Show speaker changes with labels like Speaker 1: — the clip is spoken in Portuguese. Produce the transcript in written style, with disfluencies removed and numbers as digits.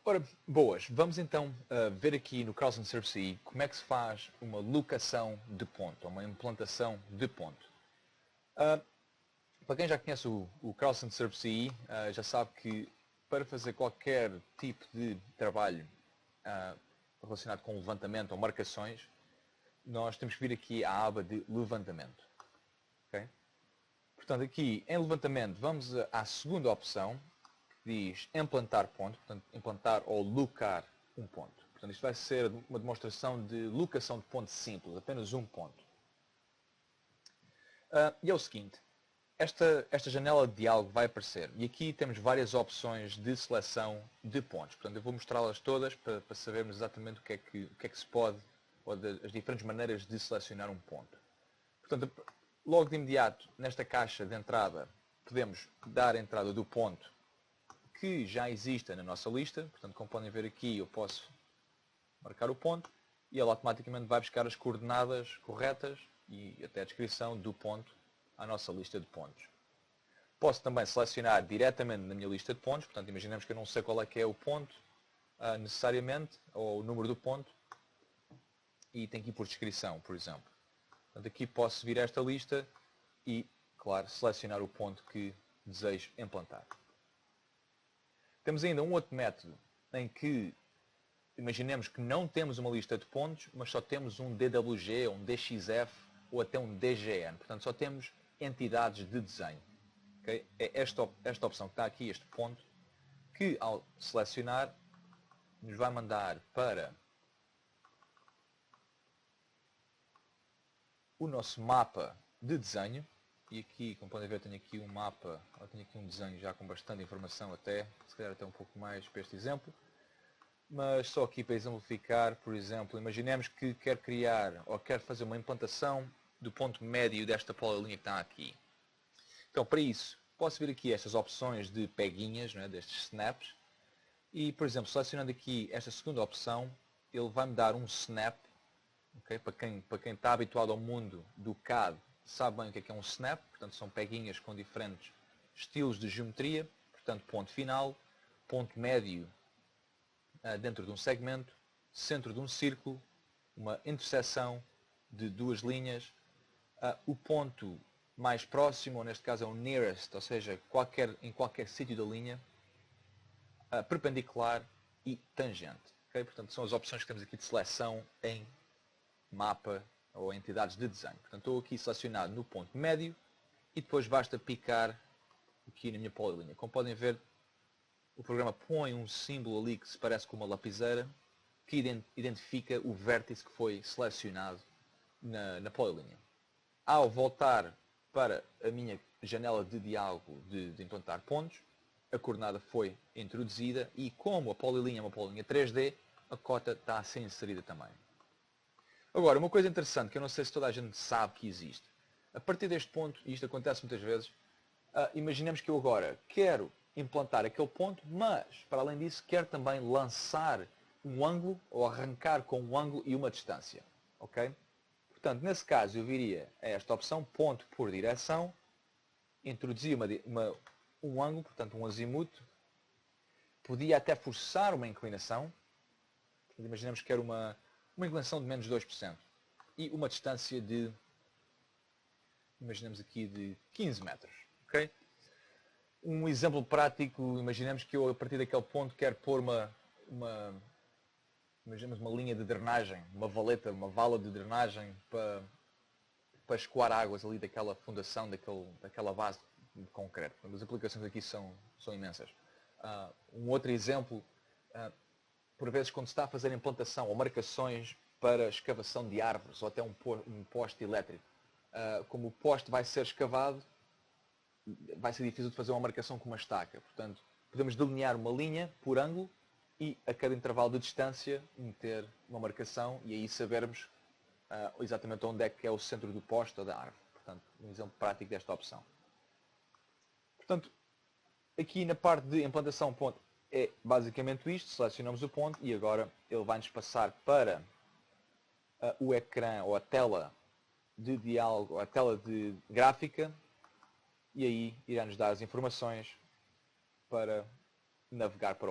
Speaker 1: Ora, boas. Vamos então ver aqui no Crowdsourcing Service AI como é que se faz uma locação de ponto, uma implantação de ponto. Para quem já conhece o Crowdsourcing Service AI, já sabe que para fazer qualquer tipo de trabalho relacionado com levantamento ou marcações, nós temos que vir aqui à aba de levantamento. Okay? Portanto, aqui em levantamento vamos à segunda opção, diz implantar ponto, portanto, implantar ou locar um ponto. Portanto, isto vai ser uma demonstração de locação de ponto simples, apenas um ponto. E é o seguinte, esta janela de diálogo vai aparecer e aqui temos várias opções de seleção de pontos. Portanto, eu vou mostrá-las todas para sabermos exatamente o que é que se pode, ou as diferentes maneiras de selecionar um ponto. Portanto, logo de imediato, nesta caixa de entrada, podemos dar a entrada do ponto que já exista na nossa lista. Portanto, como podem ver aqui, eu posso marcar o ponto e ele automaticamente vai buscar as coordenadas corretas e até a descrição do ponto à nossa lista de pontos. Posso também selecionar diretamente na minha lista de pontos. Portanto, imaginemos que eu não sei qual é que é o ponto necessariamente, ou o número do ponto, e tenho que ir por descrição, por exemplo. Portanto, aqui posso vir a esta lista e, claro, selecionar o ponto que desejo implantar. Temos ainda um outro método em que imaginemos que não temos uma lista de pontos, mas só temos um DWG, um DXF ou até um DGN. Portanto, só temos entidades de desenho. Okay? É esta opção que está aqui, este ponto, que ao selecionar nos vai mandar para o nosso mapa de desenho. E aqui, como podem ver, tenho aqui um mapa, tenho aqui um desenho já com bastante informação até, se calhar até um pouco mais para este exemplo. Mas só aqui para exemplificar, por exemplo, imaginemos que quer criar ou quer fazer uma implantação do ponto médio desta polilinha que está aqui. Então, para isso, posso vir aqui estas opções de peguinhas, não é, destes snaps, e, por exemplo, selecionando aqui esta segunda opção, ele vai-me dar um snap. Okay? Para quem está habituado ao mundo do CAD, sabe bem o que é um snap, portanto são peguinhas com diferentes estilos de geometria, portanto ponto final, ponto médio dentro de um segmento, centro de um círculo, uma interseção de duas linhas, o ponto mais próximo, ou neste caso é o nearest, ou seja, em qualquer sítio da linha, perpendicular e tangente. Okay? Portanto são as opções que temos aqui de seleção em mapa ou entidades de desenho. Portanto, estou aqui selecionado no ponto médio e depois basta picar aqui na minha polilinha. Como podem ver, o programa põe um símbolo ali que se parece com uma lapiseira que identifica o vértice que foi selecionado na polilinha. Ao voltar para a minha janela de diálogo de implantar pontos, a coordenada foi introduzida e como a polilinha é uma polilinha 3D, a cota está a ser inserida também. Agora, uma coisa interessante que eu não sei se toda a gente sabe que existe. A partir deste ponto, e isto acontece muitas vezes, imaginemos que eu agora quero implantar aquele ponto, mas, para além disso, quero também lançar um ângulo, ou arrancar com um ângulo e uma distância. Ok? Portanto, nesse caso, eu viria a esta opção, ponto por direção, introduzir um ângulo, portanto um azimuth, podia até forçar uma inclinação, imaginemos que quero uma inclinação de menos 2% e uma distância de, imaginemos aqui, de 15 metros. Okay? Um exemplo prático, imaginemos que eu a partir daquele ponto quero pôr imaginemos uma linha de drenagem, uma valeta, uma vala de drenagem para escoar águas ali daquela fundação, daquela base de concreto. As aplicações aqui são imensas. Um outro exemplo, por vezes quando se está a fazer implantação ou marcações para escavação de árvores ou até um poste elétrico, como o poste vai ser escavado, vai ser difícil de fazer uma marcação com uma estaca. Portanto, podemos delinear uma linha por ângulo e a cada intervalo de distância meter uma marcação e aí sabermos exatamente onde é que é o centro do poste ou da árvore. Portanto, um exemplo prático desta opção. Portanto, aqui na parte de implantação ponto é basicamente isto, selecionamos o ponto e agora ele vai-nos passar para o ecrã ou a tela de diálogo, ou a tela de gráfica e aí irá-nos dar as informações para navegar para o